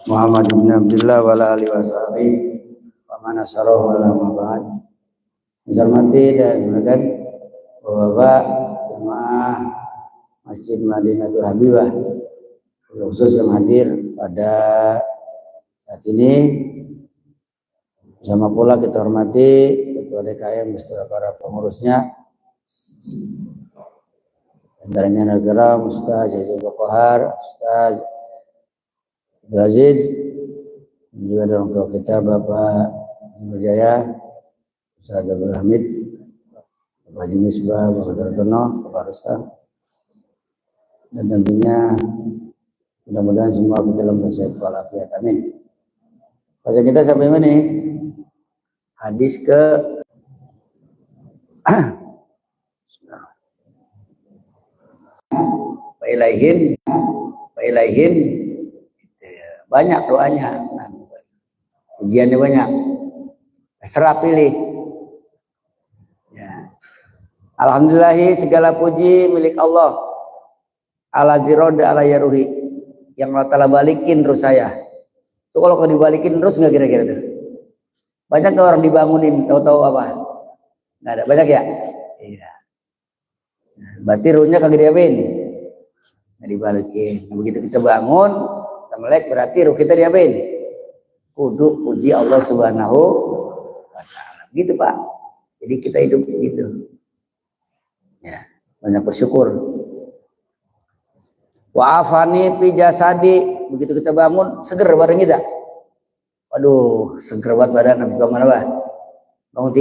Muhammad bin Abdullah wa ala alihi washabihi wa man nasarahu wa la mabad. Hormati dan muliakan Bapak jemaah Masjid Madinatul Habibah, khusus yang hadir pada saat ini. Sama pula kita hormati Ketua DKM beserta para pengurusnya, antaranya negara Ustaz Jazil Bakohar, Ustaz Aziz, juga orang tua kita Bapak Berjaya, Ustaz Abdul Hamid, Bapak Haji Misbah, Bapak Dartono, Bapak Rustam, dan tentunya mudah-mudahan semua kita dalam sehat walafiat, amin. Baca kita sampai mana nih? Hadis ke Ilaihin banyak doanya, ujiannya banyak, serah pilih ya. Alhamdulillahi, segala puji milik Allah, ala ziroda ala yaruhi, yang Allah Ta'ala balikin terus saya itu. Kalau dibalikin terus nggak kira-kira tuh? Banyak orang dibangunin tahu-tahu apa nggak ada, banyak ya. Iya, berarti ruhnya kagak diapain, nggak dibalikin. Nah, begitu kita bangun kita melek, berarti ruh kita diapain? Kudu puji Allah Subhanahu wa Ta'ala, gitu Pak. Jadi kita hidup begitu ya, banyak bersyukur. Wa afani fi jasadi, begitu kita bangun seger bareng kita. Waduh, seger banget badan. Habis bangun apa? Bangun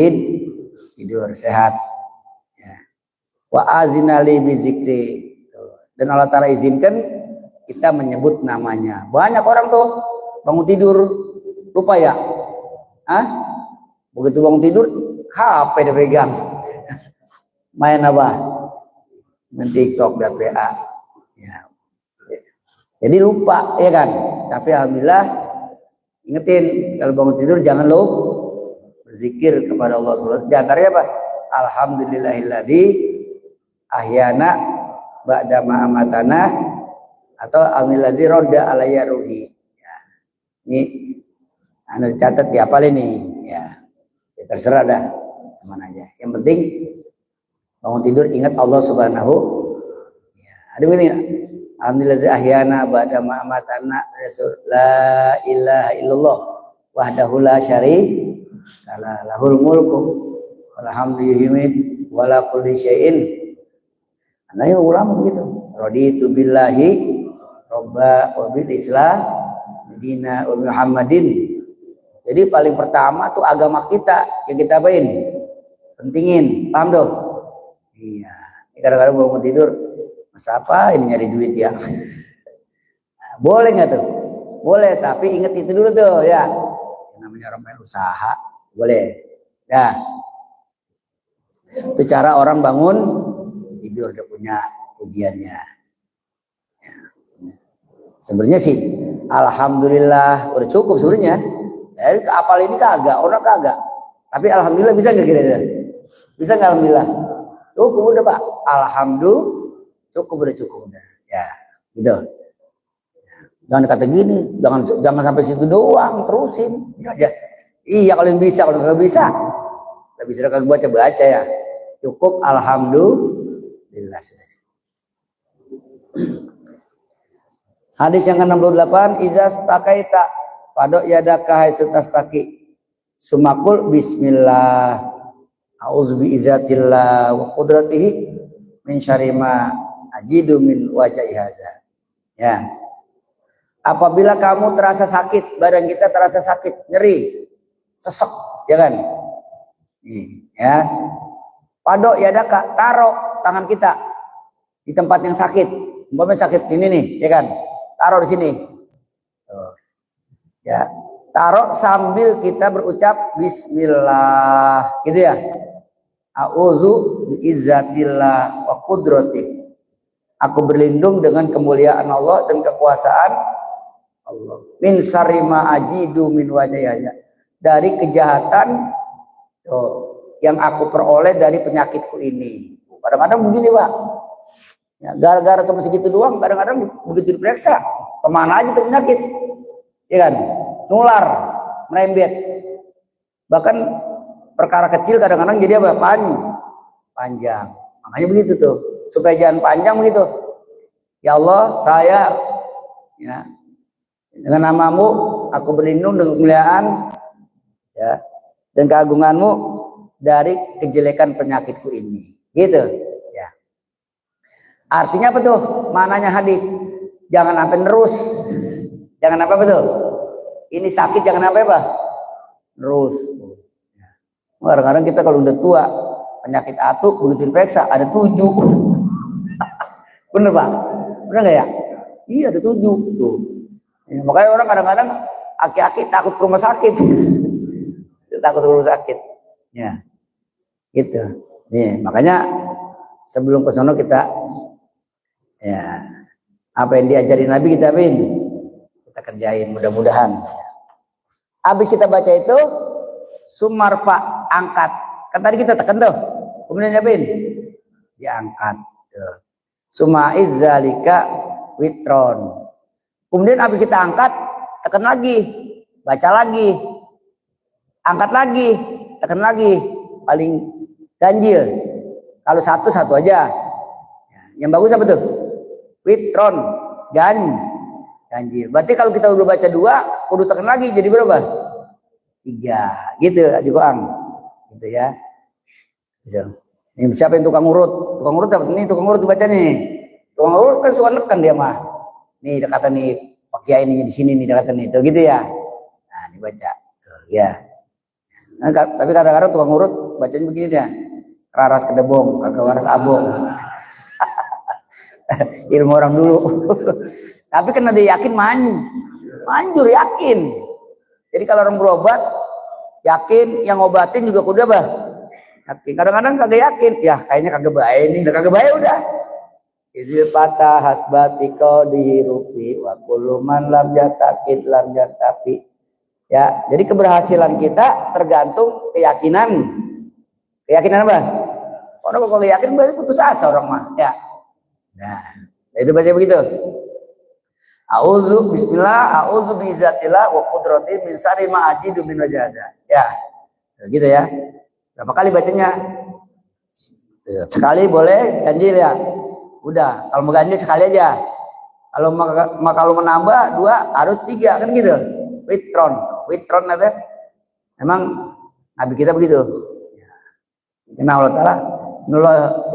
tidur sehat ya. Wa azinali bi zikri, dan Allah Ta'ala izinkan kita menyebut namanya. Banyak orang tuh bangun tidur lupa ya, begitu bangun tidur HP dia pegang main apa, main TikTok dan WA ya. Jadi lupa ya kan. Tapi alhamdulillah, ingetin kalau bangun tidur jangan lupa berzikir kepada Allah Subhanahu wa Ta'ala. Di antaranya apa? Alhamdulillahilladzi ahyana ba'da ma amatana, atau alhamdulilladzi rodda alayya ruhi ya. Ini anda dicatat, dihafal ini ya. Ya terserah dah mana aja, yang penting bangun tidur ingat Allah Subhanahu ya. Ada begini, alhamdulillah ahyana ba'da ma amatana, la ilaha illallah wahdahu la syarika lahul mulku walhamdulillah wala kulli syai'in. Nah, ya ulama begitu. Raditu billahi robba wa bil islam madina wa muhammadin. Jadi paling pertama tuh agama kita yang kita apain? Pentingin, paham tuh? Iya. Kadang-kadang bangun tidur, masa apa ini nyari duit ya? Boleh nggak tuh? Boleh, tapi inget itu dulu tuh ya. Yang namanya orang main usaha, boleh. Ya. Itu cara orang bangun tidur, dia punya ujiannya. Ya. Sebenarnya sih, alhamdulillah udah cukup sebenarnya. Apal ini kagak, orang kagak. Tapi alhamdulillah bisa nggak kira-kira? Bisa nggak alhamdulillah? Cukup udah Pak. Alhamdulillah cukup udah. Ya, gitu. Jangan kata gini, jangan sampai situ doang, terusin. Ya aja. Iya kalau yang bisa, kalau nggak bisa, nggak bisa kagak baca ya. Cukup alhamdulillah sudah. Hadis yang ke-68, izas takaita padok yadaka haisutas taki sumakul bismillah a'udzubi izatillah wa qudratihi min syarri ma ajidu min wajhi hadza. Ya. Apabila kamu terasa sakit, badan kita terasa sakit, nyeri, sesek, ya kan? Ya. Padok yadaka, taruh tangan kita di tempat yang sakit. Umpamanya sakit ini nih, ya kan? Taruh di sini. Tuh. Ya, taruh sambil kita berucap bismillah, gitu ya. A'udzu biizzatillah wa qudrati. Aku berlindung dengan kemuliaan Allah dan kekuasaan Allah. Min syarri ma ajidu min wajhiya. Dari kejahatan yang aku peroleh dari penyakitku ini. Kadang-kadang begini Pak, Ya, gara-gara cuma segitu doang, kadang-kadang begitu diperiksa, kemana aja tuh penyakit, ya kan? Nular, merembet. Bahkan perkara kecil kadang-kadang jadi apa? Panjang. Makanya begitu tuh, supaya jangan panjang begitu. Ya Allah, saya ya dengan namamu aku berlindung dengan kemuliaan ya dan keagunganmu dari kejelekan penyakitku ini. Gitu. Ya. Artinya apa tuh? Mananya hadis. Jangan sampai terus. Jangan apa betul? Ini sakit jangan apa? Terus. Ya. Kadang-kadang kita kalau udah tua, penyakit atuk begitu diperiksa ada 7. Bener Pak? Bener nggak ya? Iya ada 7 tuh. Ya, makanya orang kadang-kadang aki-aki takut ke rumah sakit. Takut ke rumah sakit. Ya. Gitu. Nih, makanya sebelum ke sono kita ya apa yang diajarin Nabi kita kerjain mudah-mudahan. Habis kita baca itu sumar Pak angkat. Kan tadi kita tekan tuh. Kemudian diangkat tuh. Sumaiz zalika witron. Kemudian habis kita angkat, tekan lagi, baca lagi, angkat lagi, tekan lagi, paling ganjil. Kalau satu aja. Yang bagus apa tuh? Witron, ganjil. Berarti kalau kita udah baca 2, kudu tekan lagi jadi berapa? 3, gitu Haji Goang, gitu ya. Gitu. Ini siapa yang tukang urut? Tukang urut apa? Ini tukang urut dibaca nih. Tukang urut kan suka nekan dia mah. Nih dekatan nih Pak Kiai ini di sini nih dekatan nih, tuh gitu ya. Nah dibaca, tuh ya. Nah, tapi kadang-kadang tukang urut bacanya begini dia, raras kedebong, kagak waras abong. Ilmu orang dulu. Tapi karena dia yakin manjur yakin. Jadi kalau orang berobat yakin, yang ngobatin juga kudu apa? Yakin. Kadang-kadang kagak yakin, ya kayaknya kagak baik nih, udah kagak baik udah. Izil patah hasbati kau dihirupi wa kullu man lam yatakid lam yatapi. Ya, jadi keberhasilan kita tergantung keyakinan. Keyakinan apa? Orang kalau yakin berarti putus asa orang mah, ya. Nah, itu baca begitu. A'udzu bismillah, a'udzu biizatillah wa qudrati min syarri ma ajidu min wajaza. Ya. Gitu ya. Berapa kali bacanya? Sekali boleh, ganjil ya. Udah, kalau mau ganjil sekali aja. Kalau menambah 2 harus 3 kan gitu. Witron ada. Emang Nabi kita begitu. Karena Allah Ta'ala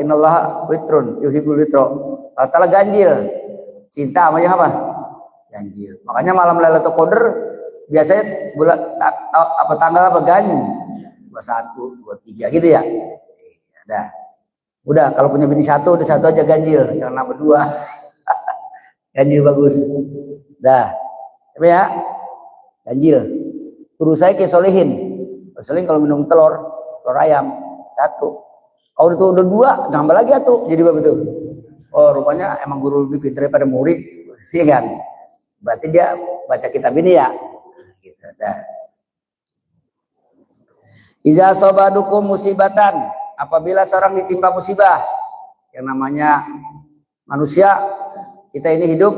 innallaha witrun yuhibbul witro. Allah Ta'ala ganjil. Cinta sama yang apa? Ganjil. Makanya malam Lailatul Qadar biasanya bulan apa tanggal apa ganjil? 21, 23 gitu ya. Ada. Udah kalau punya bini 1 udah 1 aja ganjil, jangan nambah 2. Ganjil bagus. Dah. Tapi ya ganjil. Guru saya kayak solehin. Solehin kalau minum telur ayam 1. Kalau itu udah 2, nambah lagi tuh. Jadi berapa tuh? Oh, rupanya emang guru lebih pintar daripada murid, iya kan? Berarti dia baca kitab ini ya. Gitu. Dah. Iza sobadukum musibatan, apabila seorang ditimpa musibah, yang namanya manusia kita ini hidup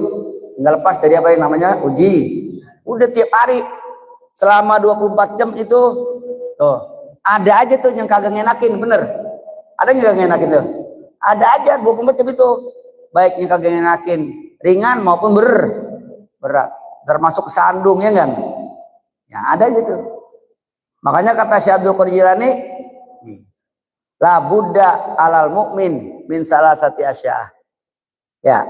nggak lepas dari apa yang namanya uji. Udah tiap hari selama 24 jam itu tuh ada aja tuh yang kagak ngenakin, bener. Ada yang kagak ngenakin tuh. Ada aja 24 jam itu, baik yang kagak ngenakin, ringan maupun berat, termasuk kesandung ya kan? Ya ada gitu. Makanya kata Syekh Abdul Qadir Jilani, la budda alal mukmin min salasati asya. Ya,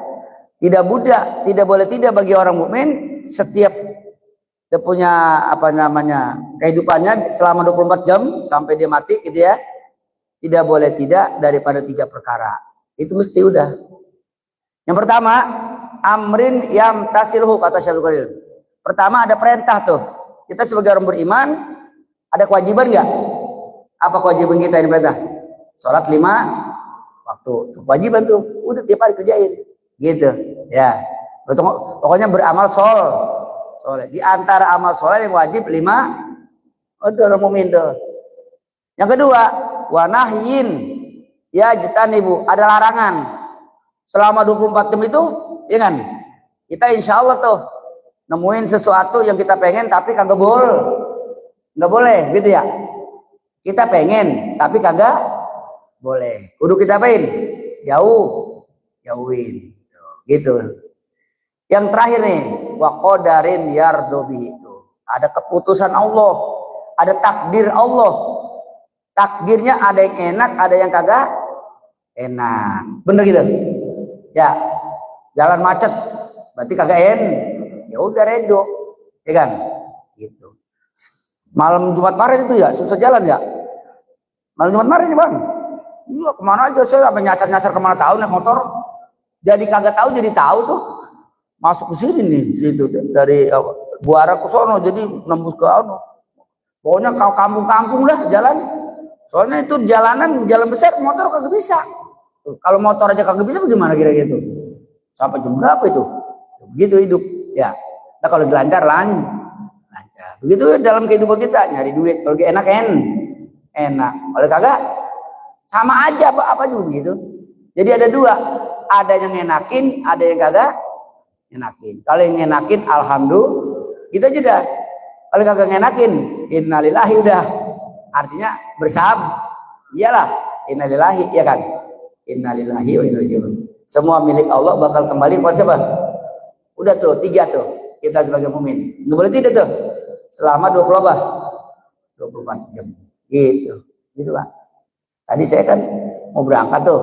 tidak boleh tidak bagi orang mukmin setiap dia punya apa namanya kehidupannya selama 24 jam sampai dia mati gitu ya. Tidak boleh tidak daripada 3 perkara. Itu mesti udah. Yang pertama, amrin yam tasilhu kata Syekh Abdul Qadir. Pertama ada perintah tuh. Kita sebagai orang beriman ada kewajiban nggak? Apa kewajiban kita ini perintah? Sholat 5 waktu. Kewajiban tuh udah tiap hari kerjain. Gitu. Ya. Pokoknya beramal soleh. Di antara amal soleh yang wajib 5. Itu orang mukmin tuh. Yang kedua, wa nahyin ya jutanibu, ada larangan. selama 24 jam itu, ya kan? Kita insya Allah tuh nemuin sesuatu yang kita pengen tapi kagak nggak boleh gitu ya. Kita pengen tapi kagak boleh. Kudu kita apain? Jauhin. Gitu. Yang terakhir nih, wa qadarin yardobi itu. Ada keputusan Allah, ada takdir Allah. Takdirnya ada yang enak, ada yang kagak enak. Bener gitu? Ya, jalan macet, berarti kagak ya udah redo, ya kan? Gitu. Malam Jumat kemarin itu ya susah jalan ya. Malam Jumat kemarin ya bang. Iya kemana aja saya sampai nyasar kemana tahu naik motor. Jadi kagak tahu jadi tahu tuh. Masuk ke sini nih situ dari Buara ke sono jadi nembus ke anu. Pokoknya kau kampung-kampung lah jalan. Soalnya itu jalan besar motor kagak bisa. Kalau motor aja kagak bisa bagaimana kira-kira gitu. Sampai jam berapa itu? Begitu hidup ya. Nah kalau lancar lancar. Begitu dalam kehidupan kita nyari duit. Kalau enak enak. Kalau kagak sama aja apa juga begitu. Jadi ada dua. Ada yang enakin, ada yang kagak enakin. Kalau yang enakin alhamdulillah kita aja dah. Kalau kagak enakin innalillahi udah. Artinya bersahabat. Iyalah innalillahi ya kan. Innalillahi wa inna ilaihi raji'un. Semua milik Allah bakal kembali kepada siapa? Udah tuh 3 tuh. Kita sebagai mukmin. Enggak boleh tidak tuh. Selama 24 jam. Gitu. Gitu Pak. Tadi saya kan mau berangkat tuh.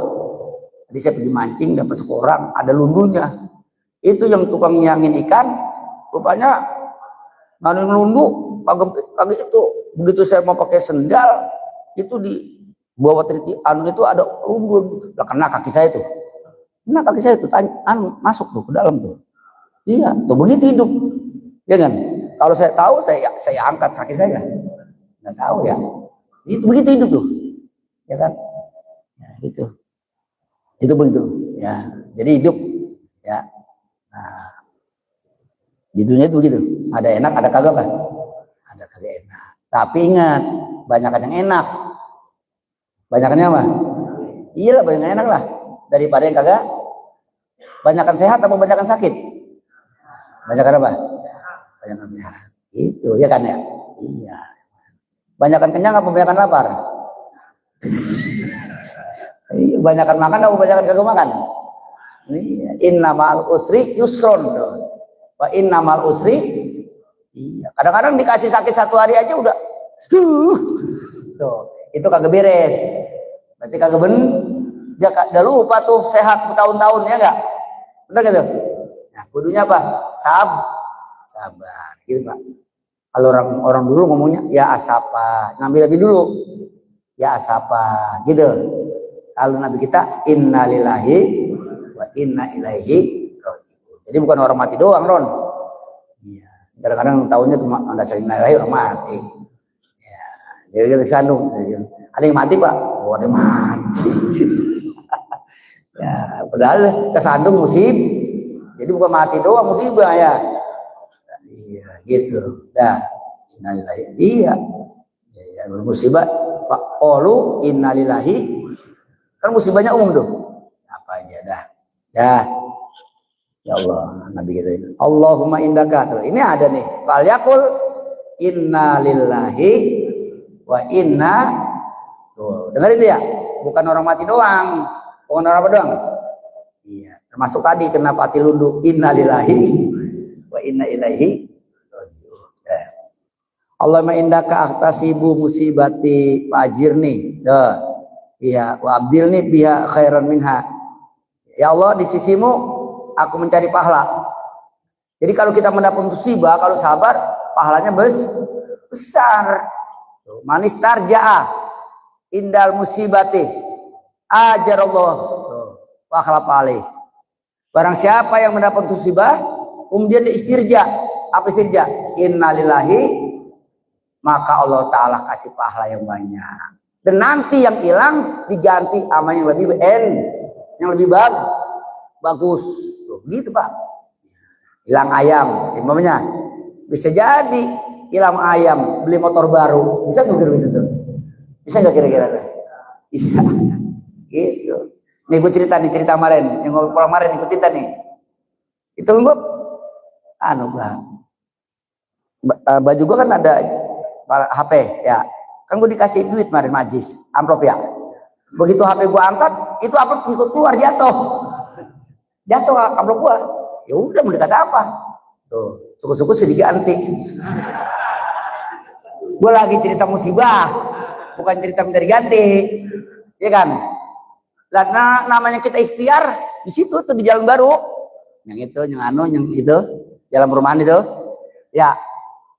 Tadi saya pergi mancing dapat seorang ada lundunya. Itu yang tukang nyangin ikan, rupanya nanin lundu pagi itu. Begitu saya mau pakai sendal, itu di bawah triti itu ada lundu. Lah kena kaki saya tuh. Kena kaki saya tuh masuk tuh ke dalam tuh. Iya, tuh begitu hidup. Ya kan? Kalau saya tahu saya angkat kaki saya. Nggak tahu ya. Itu begitu hidup tuh. Ya kan? Ya, gitu. Itu begitu ya. Jadi hidup ya. Nah, di dunia itu begitu. Ada enak, ada kagak Pak? Ada kagak enak. Tapi ingat, banyakan yang enak. Banyakannya apa? Iyalah banyak yang enak lah. Daripada yang kagak. Banyakan sehat atau banyakan sakit? Banyakan apa? Banyakan sehat. Itu ya kan ya? Iya. Banyakan kenyang apa banyakan lapar? Banyakan makan atau banyakan kagak makan? Innamal usri yusron. Wa innamal usri. Iya. Kadang-kadang dikasih sakit 1 hari aja udah. Tuh, itu kagak beres. Berarti kagak dia udah lupa tuh sehat bertahun-tahun ya enggak? Benar gitu? Nah, kudunya apa? Sabar. Gitu Pak. Kalau orang dulu ngomongnya ya asapa, ngambil lebih dulu. Ya asapa, gitu. Kalau Nabi kita innalillahi wa inna ilaihi raji'un. Jadi bukan orang mati doang, Ron. Iya. Kadang-kadang tahunya cuma ada innalillahi orang mati. Ya, jadi kita kesandung. Ada yang mati, Pak? Oh, ada yang mati. Ya, padahal kesandung musibah. Jadi bukan mati doang musibah ya. Iya, gitu. Dah. Innalillahi. Iya. Ya, musibah. Pak qalu innalillahi. Kan musibahnya umum tuh. Apa aja dah. Dah. Ya Allah, Nabi kita itu. Allahumma indaka. Tuh, ini ada nih. Fal yaqul innalillahi wa inna. Tuh, dengerin dia. Bukan orang mati doang. Bukan orang apa doang. Iya, termasuk tadi kena pati lundu innalillahi wa inna ilaihi raji'un. Allahumma indaka ahtasibu musibati fajirni. Iya, wa abdilni biha khairan minha. Ya Allah, di sisimu aku mencari pahala. Jadi kalau kita mendapat musibah, kalau sabar, pahalanya besar. Manis tarja'a indal musibati ajarallah wa khalapa alaih. Barang siapa yang mendapat musibah, kemudian dia istirja. Apa istirja? Innalillahi, maka Allah Ta'ala kasih pahala yang banyak. Dan nanti yang hilang diganti sama yang lebih bagus. Tuh, gitu Pak. Hilang ayam, umpamanya bisa jadi hilang ayam, beli motor baru, bisa nggak kira-kira tuh? Bisa nggak kira-kira tuh? Bisa. Gitu. Nih gue cerita kemarin, yang ngobrol kemarin ikut cerita nih. Itu gue, baju gue kan ada HP ya. Kan gue dikasih duit kemarin majis, amplop ya. Begitu HP gue angkat, itu amplop ikut keluar jatuh amplop gue. Ya udah mau dikata apa? Tuh, suku-suku sudah diganti. Gue lagi cerita musibah, bukan cerita minta diganti, ya kan? Nah, namanya kita ikhtiar di situ tuh di Jalan Baru, yang itu, yang itu, jalan perumahan itu, ya.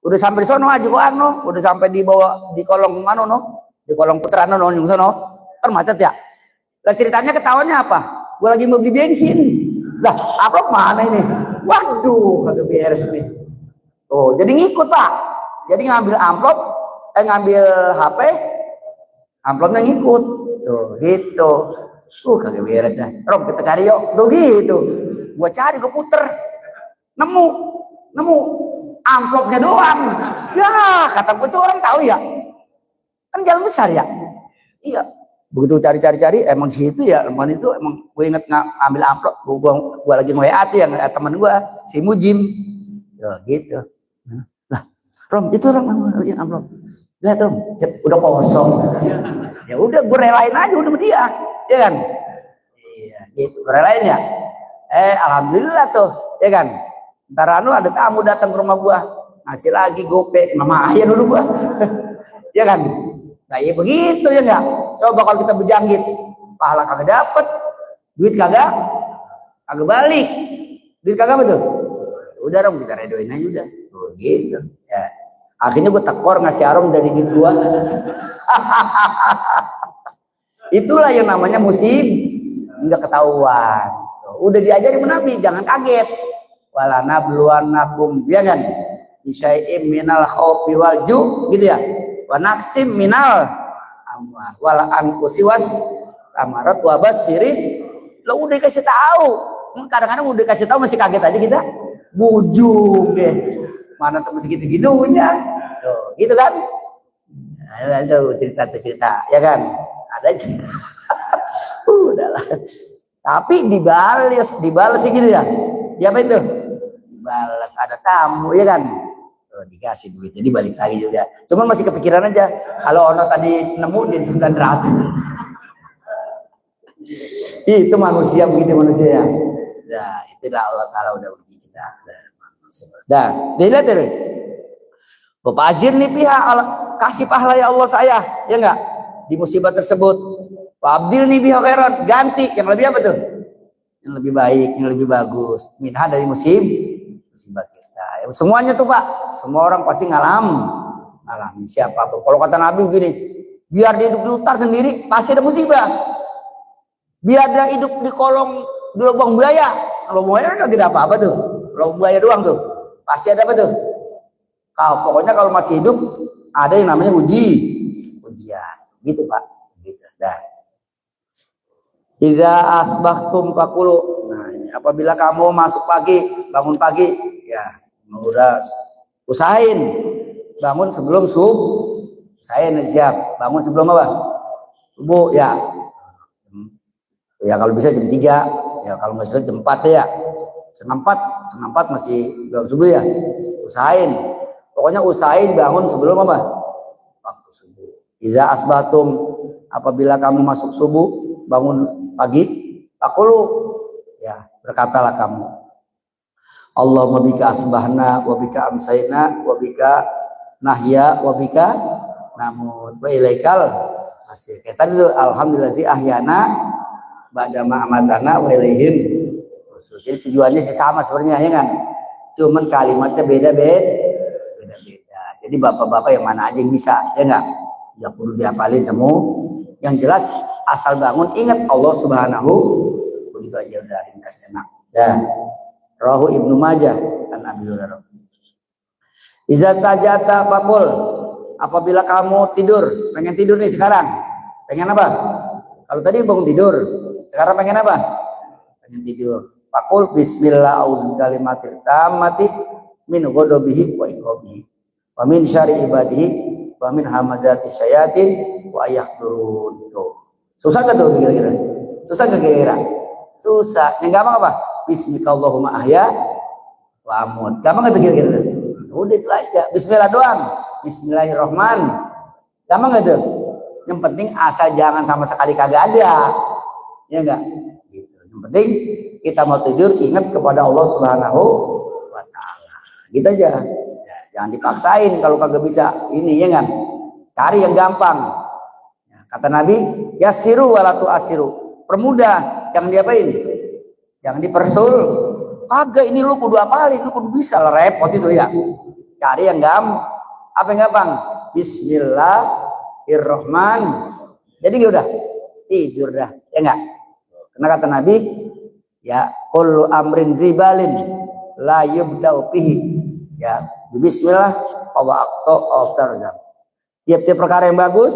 Udah sampai di sono aja kok udah sampai di bawah di kolong mana di kolong putra yang sono, kan macet ya. Lah ceritanya ketawanya apa? Gue lagi mau beli bensin, lah apa mana ini? Waduh, kagak beres nih. Oh, jadi ngikut Pak, jadi ngambil amplop, ngambil HP, amplopnya ngikut, tuh gitu. Kagak beres dah. Rom kita cari yuk. Tuh gitu. Gua cari, gua puter. Nemu amplopnya doang. Ya, kata gua tuh orang tahu ya. Kan jalan besar ya. Iya. Begitu cari, emang di situ ya, emang itu emang gue inget ngambil amplop. Gua lagi nge-WA tuh yang teman gua, si Mujim. Ya gitu. Lah, Rom, itu Rom amplop. Lihat Rom, udah kosong. Ya udah, gue relain aja udah sama dia. Ya kan? Iya, gitu. Relain ya. Alhamdulillah tuh, ya kan? Ntar ada tamu datang ke rumah gua, ngasih lagi gope, mama ayah dulu gua. Ya kan? Nah, ya begitu ya enggak? Coba kalau kita berjangkit, pahala kagak dapet, duit kagak balik. Duit kagak betul. Udah dong, kita redoin aja udah. Tuh, gitu. Ya. Akhirnya gua tekor ngasih arom dari duit gua. Itulah yang namanya musib, enggak ketahuan. Udah diajari Nabi, jangan kaget. Wala nabluwannakum, ya kan? Bisyai'im minal khaufi wal ju', gitu ya. Wa naqsim minal amwal wal anfusi was samarat wa basiris. Lo udah kasih tahu. Kadang-kadang udah kasih tahu masih kaget aja kita. Bujung deh. Mana tuh masih gitu-gitunya. Tuh, gitu kan? Ada cerita, ya kan? Ada aja. Udahlah. Tapi dibalas sih gitu ya. Ya apa itu? Dibalas ada tamu ya kan. Dikasih duit jadi balik lagi juga. Cuma masih kepikiran aja. Kalau ono tadi nemu jadi 900. Itu manusia begitu manusia. Nah, itulah Allah Taala udah uji kita. Nah, dilihat deh. Bapak Ajir nih pihak kasih pahala ya Allah saya, ya enggak? Di musibah tersebut. Pak Abdil nih pihak khairat, ganti yang lebih apa tuh? Yang lebih baik, yang lebih bagus. Minha dari musibah kita. Ya, semuanya tuh Pak, semua orang pasti ngalamin siapapun. Kalau kata Nabi begini, biar dia hidup di hutan sendiri pasti ada musibah. Biar dia hidup di kolong di lubang buaya, kalau buaya kan tidak apa-apa tuh. Lubang buaya doang tuh, pasti ada apa tuh? Pokoknya kalau masih hidup ada yang namanya ujian, gitu Pak. Gitu. Dah. Iza asbahtum fakulu. Nah, ini apabila kamu masuk pagi, bangun pagi, ya udah usahain bangun sebelum subuh. Saya siap bangun sebelum apa? Subuh ya. Ya kalau bisa jam 3, ya kalau nggak bisa jam 4 ya. Setengah 4 masih belum subuh ya. Usahain. Pokoknya usahain bangun sebelum apa? Waktu subuh. Iza asbahtum, apabila kamu masuk subuh, bangun pagi, fakulu, ya berkatalah kamu, Allahumma bika asbahna, wa bika amsayna, wa bika nahya, wa bika namut, wa ilaikal masih. Kayak tadi tuh, alhamdulillahi ahyana ba'da ma amatana wa ilaihim. Jadi tujuannya sih sama sebenarnya ya kan, cuman kalimatnya beda-beda. Jadi bapak-bapak yang mana aja yang bisa, ya enggak? Enggak perlu dihafalin semua. Yang jelas asal bangun ingat Allah Subhanahu, begitu aja udah ringkas enak. Dan Rahu Ibnu Majah dan Abi Hurairah. Iza tajata fakul, apabila kamu tidur, pengen tidur nih sekarang, pengen apa? Kalau tadi bangun tidur, sekarang pengen apa? Pengen tidur. Fakul bismillah a'udzu bikalimatil tammati min ghadabihi wa iqabihi wa min syarri ibadihi wa min hamazati syayatin wa yahdurun. Susah gak tuh kira-kira? Susah gak kira? Susah. Yang gampang apa? Bismillahirrahmanirrahim ahya wa amut. Gampang gak kira-kira? Udah itu aja. Bismillah doang. Bismillahirrahmanirrahim. Gampang gak tuh? Yang penting asal jangan sama sekali kagak ada. Ya enggak? Gitu. Yang penting kita mau tidur ingat kepada Allah Subhanahu wa taala. Gitu aja. Ya, jangan dipaksain kalau kagak bisa. Ini ya kan? Cari yang gampang. Ya, kata Nabi, yassiru wala tu'assiru. Permudah, jangan diapain? Jangan dipersul. Kagak ini lu kudu apalin, lu kudu bisa lah, repot itu ya. Cari yang gampang. Apa yang gampang? Bismillahirrahmanirrahim. Jadi udah tidur dah, ya enggak? Karena kata Nabi, ya kullu amrin zibalin la yubda'u bihi. Ya, bismillah wa aqta. Tiap-tiap perkara yang bagus,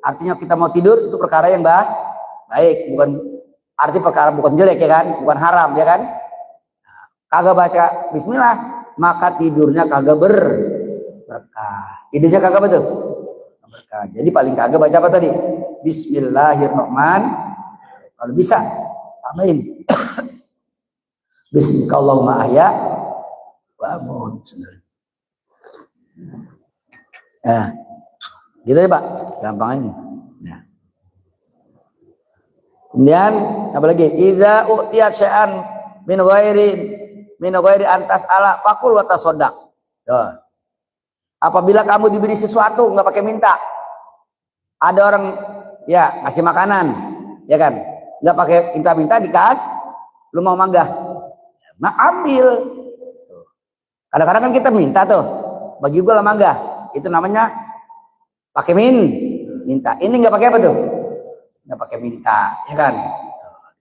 artinya kita mau tidur itu perkara yang baik, bukan arti perkara bukan jelek ya kan, bukan haram ya kan. Nah, kagak baca bismillah, maka tidurnya kagak berkah. Tidurnya kagak betul berkah. Jadi paling kagak baca apa tadi? Bismillahirrahmanirrahim. Kalau bisa tambahin Bismillahirrahmanirrahim ahya wa amut. Nah, gitu ya Pak, gampang ini. Nah. Kemudian apa lagi? Iza u'tiyat syai'an min ghairi antas ala faqul wa tasaddaq. Apabila kamu diberi sesuatu nggak pakai minta. Ada orang ya ngasih makanan, ya kan? Nggak pakai minta-minta dikasih, lu mau manggah. Nah, ambil. Kadang-kadang kan kita minta tuh, bagi gua lah manggah. Itu namanya pakai minta. Ini nggak pakai apa tuh? Nggak pakai minta, ya kan?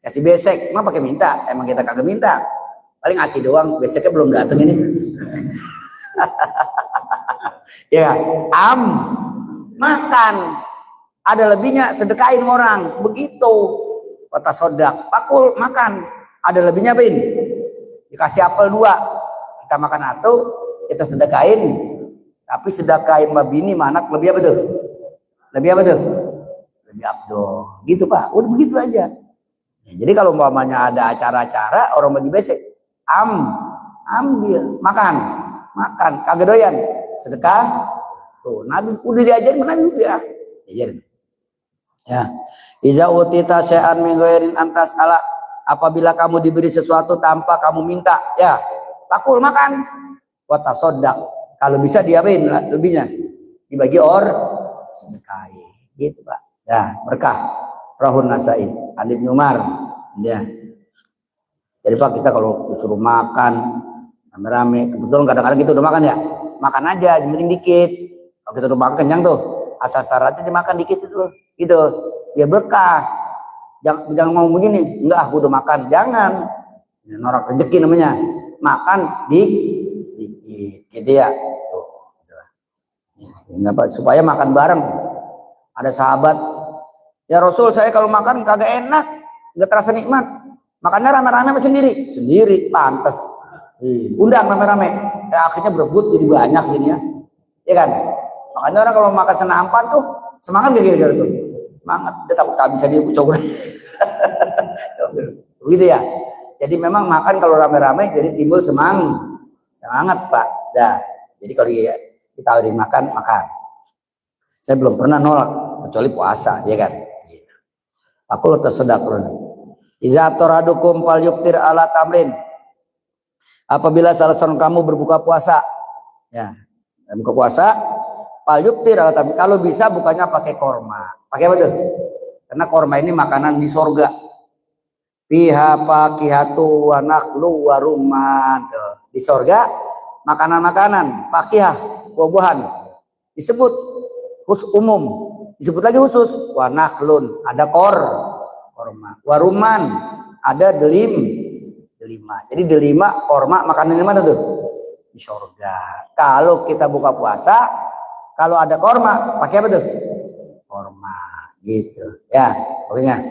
Kasih besek, mah pakai minta. Emang kita kagak minta. Paling hati doang, beseknya belum datang ini. Ya, makan. Ada lebihnya sedekahin orang, begitu. Kata sodak, pakul makan. Ada lebihnya apa ini? Dikasih apel 2, kita makan 1, kita sedekahin. Tapi sedekahin mabini manak lebih apa tuh? Lebih apa tuh? Lebih abdul. Gitu Pak, udah begitu aja. Ya, jadi kalau umpamanya ada acara-acara orang bagi besek, ambil, makan, kagak doyan, sedekah. Tuh, Nabi udah diajarin, Nabi udah diajarin. Ya, iza utita syai'an min ghairin antas ala. Apabila kamu diberi sesuatu tanpa kamu minta, ya, pakul makan. Wa tasaddaq. Kalau bisa diapain lebihnya? Dibagi sedekahin. Gitu, Pak. Ya, berkah. Rahun Nasai, Ibnu Umar. Ya. Jadi Pak, kita kalau disuruh makan rame-rame, kebetulan kadang-kadang kita udah makan ya, makan aja, yang penting dikit. Kalau kita udah makan kenyang tuh, asal syaratnya dimakan dikit itu, gitu. Ya berkah. Jangan ngomong begini, enggak, aku udah makan. Jangan. Ya, norak rezeki namanya. Makan dikit, gitu ya. Tuh, gitu. Ya, supaya makan bareng. Ada sahabat, ya Rasul, saya kalau makan kagak enak, nggak terasa nikmat. Makannya rame-rame sendiri, pantas. Undang rame-rame. Akhirnya berebut jadi banyak gini ya. Ya kan? Makanya orang kalau makan senampan tuh semangat gak kira-kira tuh? Semangat, dia takut tak bisa dia cowok. Begitu ya. Jadi memang makan kalau rame-rame jadi timbul semangat Pak. Dah. Jadi kalau ditawarin makan. Saya belum pernah nolak kecuali puasa, ya kan? Gitu. Aku lo tersedakun. Iza toradukum fal yuftir ala tamrin. Apabila salah seorang kamu berbuka puasa, ya, buka puasa, fal yuftir ala tamrin. Kalau bisa bukanya pakai korma. Pakai apa tuh? Karena korma ini makanan di sorga. Fiha fakihatu wa nakhlu wa rumman. Di sorga makanan-makanan, fakihah, buah-buahan. Disebut khusus umum, disebut lagi khusus wa nakhlun, ada korma, wa rumman, ada delima. Jadi delima, korma, makanan di mana tuh? Di sorga. Kalau kita buka puasa, kalau ada korma, pakai apa tuh? Korma, gitu. Ya, pokoknya.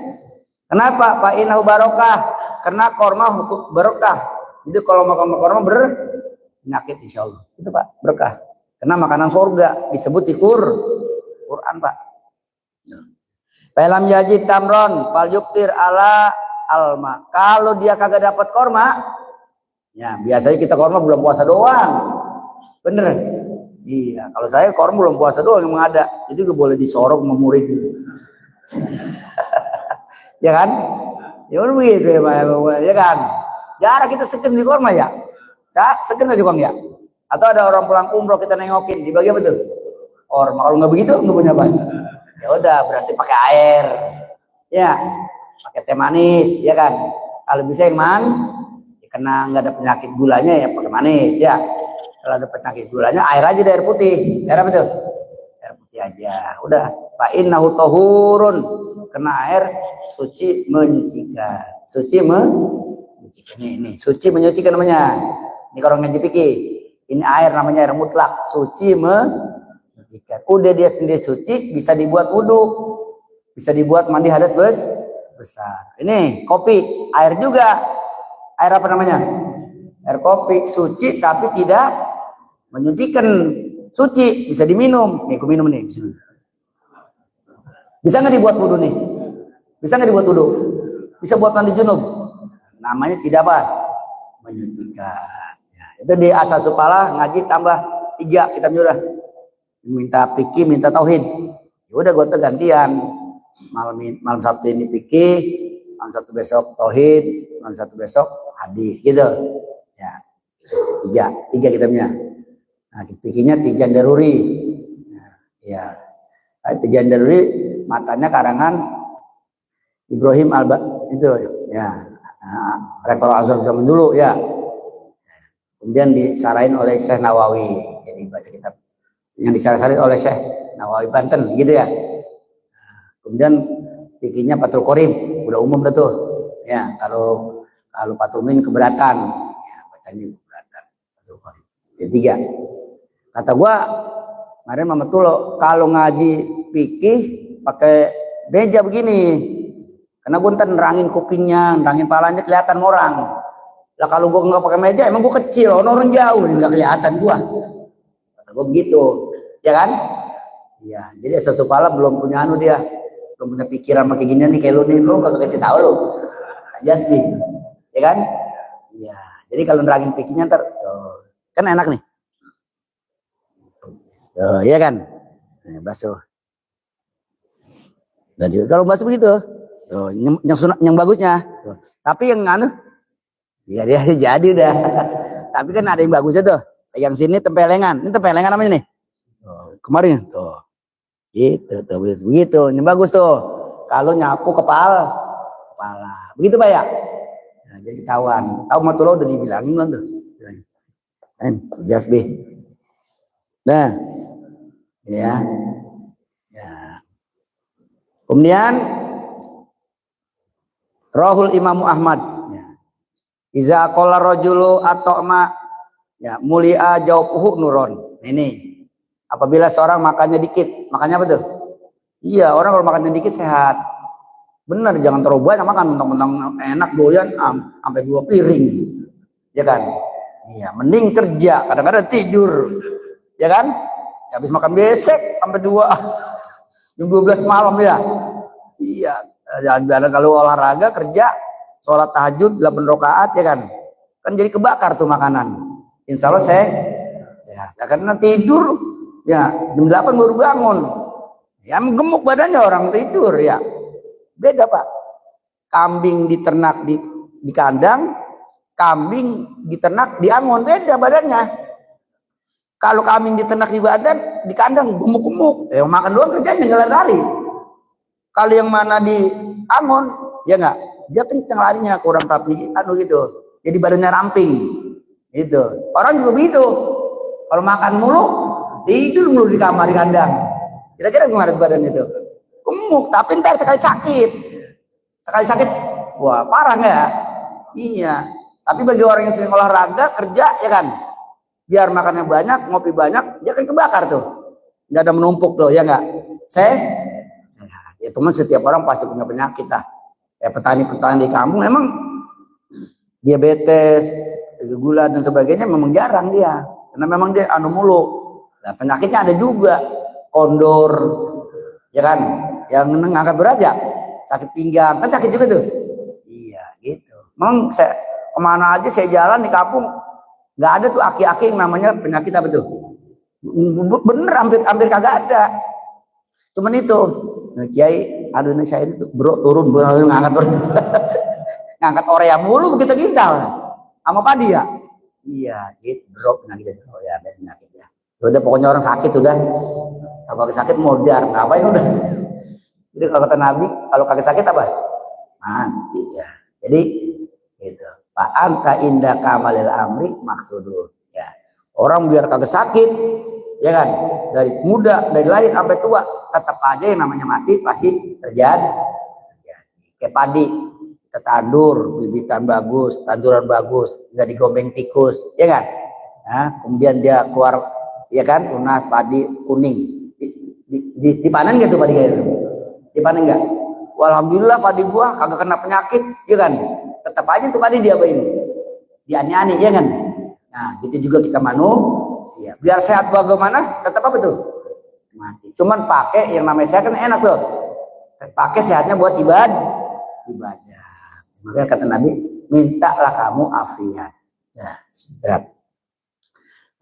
Kenapa? Pak Inahu barokah. Karena korma hukum barokah. Jadi kalau makan korma berpenyakit insya Allah. Itu Pak, berkah. Karena makanan surga disebut di Quran Pak. Pelam yaji tamron fal yuktir ala alma. Kalau dia kagak dapat korma, ya biasanya kita korma belum puasa doang. Bener? Iya, kalau saya korma belum puasa doang yang ada. Jadi gue boleh disorok sama murid. Ya kan? Ya udah begitu ya kan? Jarang kita seken di korma ya. Seken aja Bang ya. Atau ada orang pulang umroh kita nengokin, dibagi apa tuh? Korma. Kalau nggak begitu nggak punya apa? Ya udah berarti pakai air. Ya, pakai teh manis, ya kan? Kalau bisa yang kena nggak ada penyakit gulanya ya pakai manis ya. Kalau ada penyakit gulanya air aja dari air putih. Air apa tuh? Air putih aja. Udah. Fa innahu tahurun. Kena air suci menyucikan. Suci menyucikan. Ini suci menyucikan namanya. Ini kalau ngaji fikih. Ini air namanya air mutlak. Suci menyucikan. Udah dia sendiri suci bisa dibuat wudu. Bisa dibuat mandi hadas besar. Ini kopi, air juga. Air apa namanya? Air kopi suci tapi tidak menyucikan, suci bisa diminum. Nih, aku minum nih. Bisa nggak dibuat wudu nih? Bisa nggak dibuat wudu? Bisa buat mandi junub. Namanya tidak apa? Menyucikan. Ya, itu di asas supala ngaji tambah 3 kita udah. Minta fikih, minta tauhid. Ya udah gue gantian. Malam Sabtu ini fikih, malam Sabtu besok tauhid, malam Sabtu besok hadis gitu. Ya, tiga kita punya. Nah, fikihnya Tijan Daruri. Nah, ya, Tijan Daruri matanya karangan Ibrahim Alba itu ya, rektor Azhar zaman dulu ya. Kemudian disarain oleh Syekh Nawawi. Jadi baca kitab yang disarain oleh Syekh Nawawi Banten gitu ya. Kemudian fikihnya Fathul Qorib, udah umum dah tuh. Ya, kalau Fathul Min keberatan, ya bacanya keberatan. Fathul Qorib. Jadi 3. Kata gua, kemarin Mama Tulo, kalau ngaji fikih pakai meja begini. Karena gua ntar nerangin kupingnya, nerangin palanya kelihatan orang. Lah kalau gua nggak pakai meja, emang gua kecil, orang jauh, nggak kelihatan gua. Kata gua begitu, ya kan? Iya, jadi asal supala belum punya dia. Belum punya pikiran pakai gini nih kayak lu nih, lu kagak kasih tahu lu. Jasbi, ya kan? Iya, jadi kalau nerangin pikirnya ntar, kan enak nih. Iya kan? Basuh. Jadi kalau basuh begitu, yang bagusnya. Tapi yang ya dia jadi dah. Tapi kan ada yang bagusnya tuh. Yang sini tempelengan. Ini tempelengan namanya nih. Kemarin tuh. Gitu tuh begitu. Ini bagus tuh. Kalau nyapu kepala. Begitu Pak ya? Nah, jadi ketahuan. Tahu Matullah udah dibilangin kan tuh. Jasbi. Nah, ya. Kemudian Rahul Imam Ahmad. Iza qala rajulu at'ama ya mulia jawfuhu nuron. Ini apabila seorang makannya dikit, makannya apa tuh? Iya, orang kalau makannya dikit sehat. Benar, jangan terlalu banyak makan, mentang-mentang enak doyan sampai 2 piring. Ya kan? Iya, mending kerja, kadang-kadang tidur. Ya kan? Ya, habis makan besek sampai 2 jam 12 malam ya. Iya, kalau olahraga kerja sholat tahajud 8 rakaat ya kan. Kan jadi kebakar tuh makanan. Insya Allah saya ya, karena tidur ya jam 8 baru bangun. Ya gemuk badannya orang tidur ya. Beda Pak. Kambing diternak di kandang, kambing diternak di angon, beda badannya. Kalau kambing diternak di kandang gemuk-gemuk, makan doang kerjanya jalan lari. Kalau yang mana di angon, ya enggak, dia kencang larinya kurang tapi gitu. Jadi badannya ramping. Gitu. Orang juga begitu. Kalau makan mulu, tidur mulu di kamar di kandang. Kira-kira gimana badan itu? Gemuk, tapi ntar sekali sakit. Sekali sakit, wah parah nggak? Iya. Tapi bagi orang yang sering olahraga, kerja ya kan, biar makannya banyak, ngopi banyak, dia kan kebakar tuh. Nggak ada menumpuk tuh, ya nggak? Ya teman setiap orang pasti punya penyakit lah. Ya petani-petani di kampung emang diabetes, gula dan sebagainya memang jarang dia. Karena memang dia mulu. Nah, penyakitnya ada juga, kondor, ya kan? yang ngangkat berat ya, sakit pinggang kan sakit juga tuh. Iya gitu. Memang saya kemana aja saya jalan di kampung nggak ada tuh aki-aki yang namanya penyakit apa tuh. Bener hampir kagak ada. Cuman itu nah, Kiai aduh ini saya itu bro turun ngangkat berat. Ngangkat Orea mulu begitu gintal sama padi ya. Iya gitu bro penyakit bro ya ada penyakitnya. Udah pokoknya orang sakit udah. Kalau sakit modar ngapain udah. Jadi kalau kata Nabi, kalau kagak sakit apa? Mati ya. Jadi gitu. Pak anta inda kamalil amri maksudul. Ya. Orang biar kagak sakit, ya kan? Dari muda, dari lahir sampai tua, tetap aja yang namanya mati pasti terjadi. Kayak padi, ketandur, bibitan bagus, tanduran bagus, nggak digombeng tikus, ya kan? Nah, kemudian dia keluar, ya kan? Tunas padi kuning. Dipanen gitu padi kayak itu? Dipanen enggak? Alhamdulillah padi gua kagak kena penyakit, ya kan? Tetap aja tuh padi diapain? Diani-ani, ya kan? Nah, gitu juga kita manusia. Biar sehat bagaimana? Tetap apa tuh? Mati. Cuman pakai yang namanya sehat kan enak tuh. Pakai sehatnya buat ibadah. Makanya kata Nabi, mintalah kamu afiat. Ya, sehat.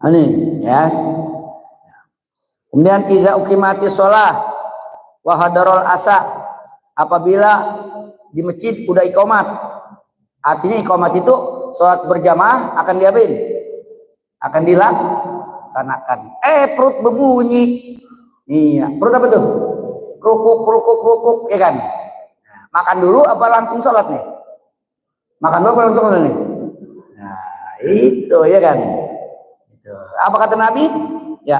Ini ya. Kemudian iza ukimati sholah wa hadarul asa, apabila di masjid udah iqamat, artinya iqamat itu sholat berjamaah akan diapain? Akan dilaksanakan. Perut berbunyi. Iya, perut apa tuh? Krukuk, ya kan? Nah, makan dulu apa langsung sholat nih? Makan dulu apa langsung sholat nih? Nah, itu ya kan? Itu. Apa kata Nabi? Ya.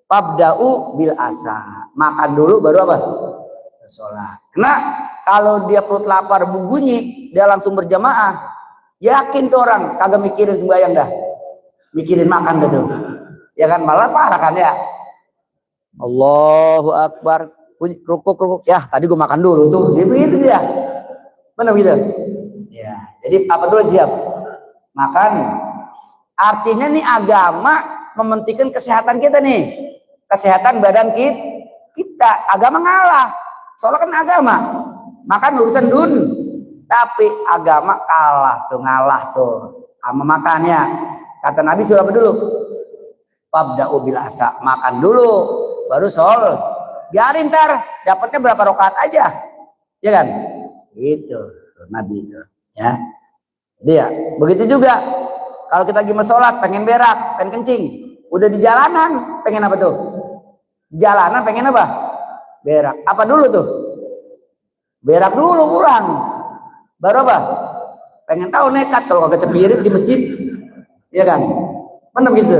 Pabda'u bil asa, makan dulu baru apa? Sholat. Karena kalau dia perut lapar berbunyi dia langsung berjamaah, yakin tuh orang kagak mikirin sembahyang dah, mikirin makan gitu, ya kan? Malah parah kan ya. Allahu Akbar, rukuk ya tadi gue makan dulu tuh, jadi begitu dia, benar gitu ya. Jadi apa dulu siap makan. Artinya nih agama mementingkan kesehatan kita nih. Kesehatan badan kita. Agama ngalah. Soalnya kan agama. Makan urusan dun. Tapi agama ngalah tuh. Sama makannya. Kata Nabi suruh apa dulu? Pabda'u bil asa. Makan dulu. Baru sol. Biarin ntar. Dapatnya berapa rakaat aja. Ya kan? Itu. Nabi itu. Ya. Jadi ya. Begitu juga. Kalau kita lagi mau sholat, pengen berak, pengen kencing. Udah di jalanan, pengen apa tuh? Di jalanan pengen apa? Berak. Apa dulu tuh? Berak dulu pulang. Baru apa? Pengen tahu nekat kalau kagak cepirit di masjid. Iya kan? Benar gitu.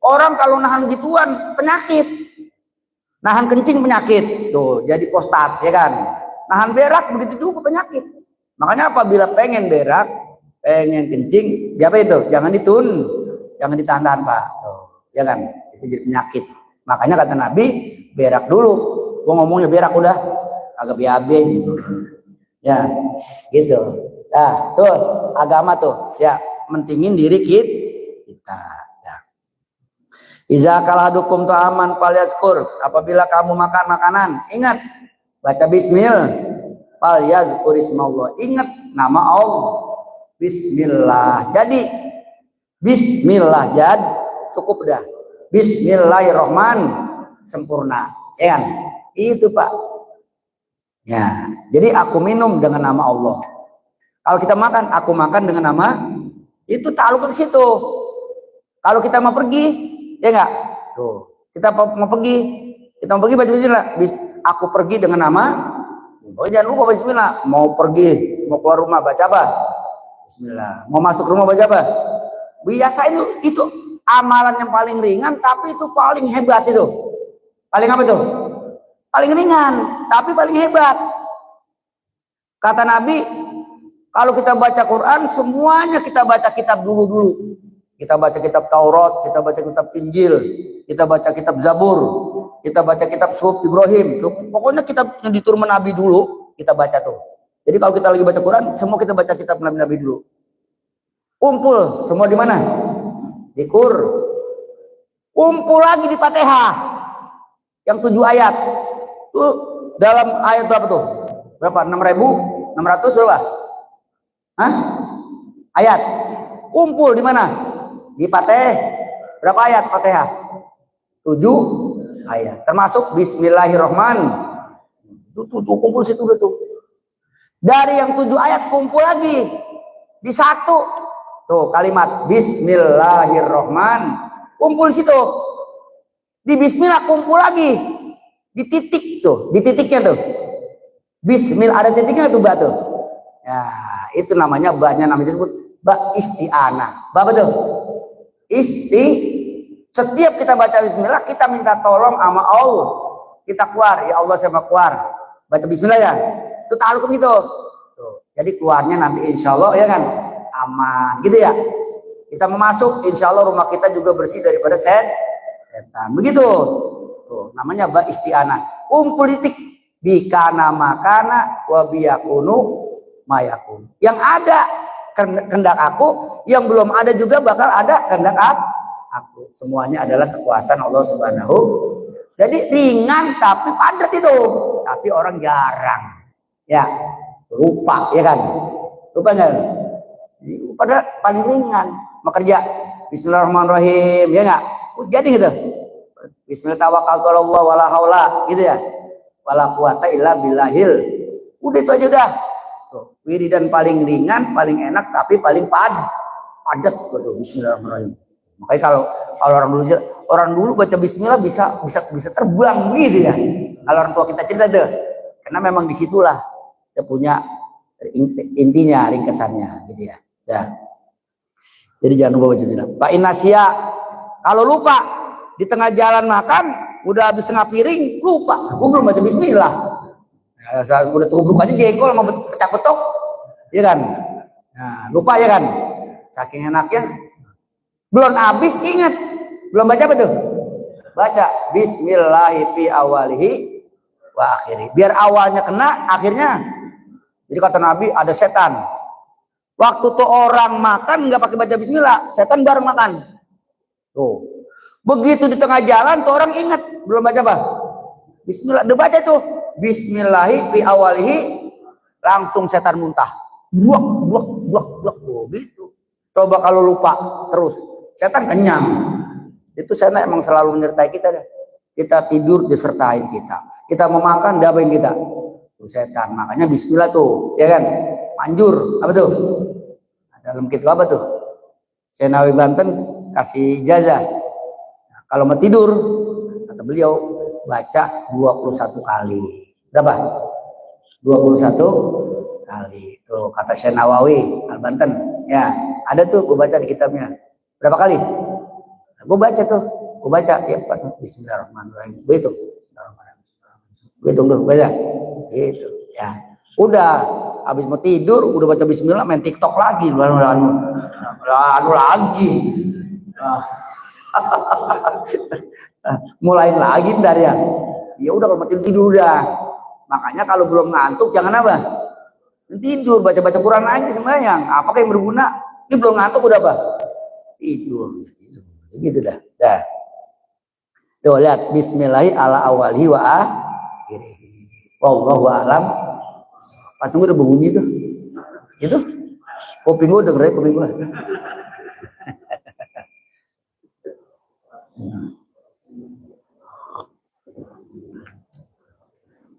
Orang kalau nahan gituan, penyakit. Nahan kencing penyakit. Tuh, jadi prostat, ya kan? Nahan berak, begitu juga penyakit. Makanya apabila pengen berak, pengen kencing, apa itu? Jangan jangan ditahan-tahan Pak. Tuh, ya kan? Itu jadi penyakit. Makanya kata Nabi, berak dulu. Gua ngomongnya berak udah, agak BAB. Ya, gitu. Nah, tuh agama tuh, ya mentingin diri kita. Ya. Iza kaladukum ta'aman falyazkur, apabila kamu makan makanan, ingat baca bismillah. Falyazkur ismallah, ingat nama Allah. Bismillah. Jadi bismillah jad cukup dah. Bismillahirrahman sempurna. Ya kan? Itu Pak. Ya. Jadi aku minum dengan nama Allah. Kalau kita makan, aku makan dengan nama itu takluk ke situ. Kalau kita mau pergi, ya enggak? Tuh. Kita mau pergi baca bismillah. Aku pergi dengan nama. Oh jangan lupa bismillah. Mau pergi, mau keluar rumah baca apa? Bismillah. Mau masuk rumah baca apa? Biasa itu amalan yang paling ringan tapi itu paling hebat itu. Paling apa itu? Paling ringan tapi paling hebat. Kata Nabi, kalau kita baca Quran semuanya kita baca kitab dulu. Kita baca kitab Taurat, kita baca kitab Injil, kita baca kitab Zabur, kita baca kitab Suhuf Ibrahim. Pokoknya kitab yang diturunkan Nabi dulu kita baca tuh. Jadi kalau kita lagi baca Quran, semua kita baca kitab Nabi dulu. Kumpul semua di mana? Di Kumpul lagi di Fatihah. yang 7 ayat. Tuh dalam ayat apa tuh? Berapa? 6.600 berapa? Hah? Ayat. Kumpul di mana? Di Fatihah. Berapa ayat Fatihah? 7 ayat. Termasuk Bismillahirrahmanirrahim. Tuh kumpul situ tuh. Dari yang 7 ayat kumpul lagi di satu. Tuh kalimat Bismillahirrahmanirrahim. Kumpul situ. Di Bismillah kumpul lagi. Di titik tuh, di titiknya tuh. Bismillah ada titiknya tuh, Mbak tuh. Ya, itu namanya banyak namanya disebut ba isti'anah. Ba betul. Setiap kita baca bismillah kita minta tolong sama Allah. Kita keluar, ya Allah saya mau keluar. Baca bismillah ya. Itu ta'aluk gitu. Tuh. Jadi keluarnya nanti insya Allah ya kan aman gitu ya. Kita mau masuk insya Allah rumah kita juga bersih daripada setan. Begitu. Tuh, namanya ba isti'anah. Kumpul titik bikana makana wa biyakunu mayakun. Yang ada kehendak aku, yang belum ada juga bakal ada kehendak aku. Semuanya adalah kekuasaan Allah Subhanahu. Jadi ringan tapi padat itu. Tapi orang jarang. Ya, lupa ya kan? Lupa enggak? Padahal paling ringan. Mau kerja Bismillahirrahmanirrahim, ya enggak? Jadi gitu. Bismillah tawakkaltu 'ala Allah wala haula gitu ya. Wala quwata illa billahil. Udah itu aja udah. Tuh, wiridan paling ringan, paling enak tapi paling padat gitu. Bismillahirrahmanirrahim. Makanya kalau orang dulu baca bismillah bisa terbang gitu ya. Kalau orang tua kita cerita deh. Karena memang disitulah dia punya intinya, ringkesannya gitu ya. Ya. Jadi jangan lupa baca bismillah. Pak Inasia kalau lupa di tengah jalan makan udah habis setengah piring lupa. Gue belum baca bismillah. Ya, udah tubruk aja jengkol sama pecah betok. Iya kan? Nah, lupa ya kan? Saking enaknya belum habis ingat. Belum baca apa tuh? Baca bismillahi fi awalihi wa akhiri. Biar awalnya kena, akhirnya. Jadi kata Nabi ada setan. Waktu tuh orang makan nggak pakai baca bismillah, setan bareng makan. Tuh. Begitu di tengah jalan tuh orang ingat, belum baca apa? Bismillah. Udah baca tuh. Bismillahi fi awalihi, langsung setan muntah. Buak. Oh, gitu. Coba kalau lupa terus, setan kenyang. Itu setan emang selalu menyertai kita deh. Kita tidur disertai kita. Kita mau makan diapain kita? Tuh setan. Makanya bismillah tuh, ya kan? Manjur. Apa tuh? Dalam kitab apa tuh? Senawi Banten kasih ijazah. Nah, kalau mau tidur, kata beliau baca 21 kali. Berapa? 21 kali. Tuh kata Syekh Nawawi Al Banten. Ya, ada tuh gue baca di kitabnya. Berapa kali? Nah, gue baca tuh. Gue baca ya Bismillahirrahmanirrahim. Begitu. Begitu gue baca. Gitu. Ya. Udah habis mau tidur udah baca bismillah main TikTok lagi anu lagi. Mulain lagi ntar ya. Ya udah kalau mau tidur udah. Makanya kalau belum ngantuk jangan apa? Tidur baca-baca Quran aja sebenarnya. Apakah yang berguna? Ini belum ngantuk udah apa? Tidur. Gitu dah. Dah. Tuh lihat bismillahi ala awalihi wa akhirih. Wallahu a'lam. Pas gue udah berbunyi tuh. Itu kuping gue denger kuping gue.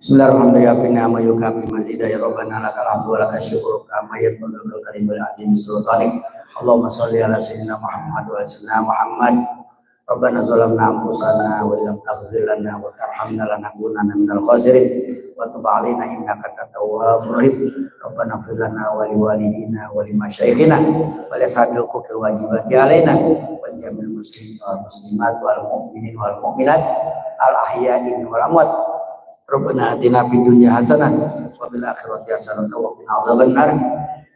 Bismillahirrahmanirrahim. Nama yukafi mazidah ya Rabbana lakal hamdu wa lakal syukur kama yaqulul karimul azim sultanik. Allahumma sholli ala sayyidina Muhammad wa ala sayyidina Muhammad. Rabbana zalamna anfusana wa illam taghfir lana wa tarhamna lanakunanna minal khasirin. Wa tub 'alaina innaka antat tawwabur rahim. Rabbana ighfir lana wa liwalidina wa limasyayikhina wa li ashabil huquqil wajibati 'alaina wa jamil muslimin wal muslimat wal mu'minin wal mu'minat al ahya'i wal amwat. Rabbana atina fid dunya hasanah wa fil akhirati hasanah wa qina adzabannar.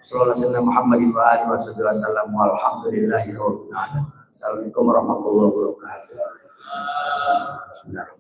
Sallallahu alaihi wasallam Muhammadin wa alihi wasallam walhamdulillahi rabbil alamin. Assalamualaikum warahmatullahi wabarakatuh. Bismillahirrahmanirrahim.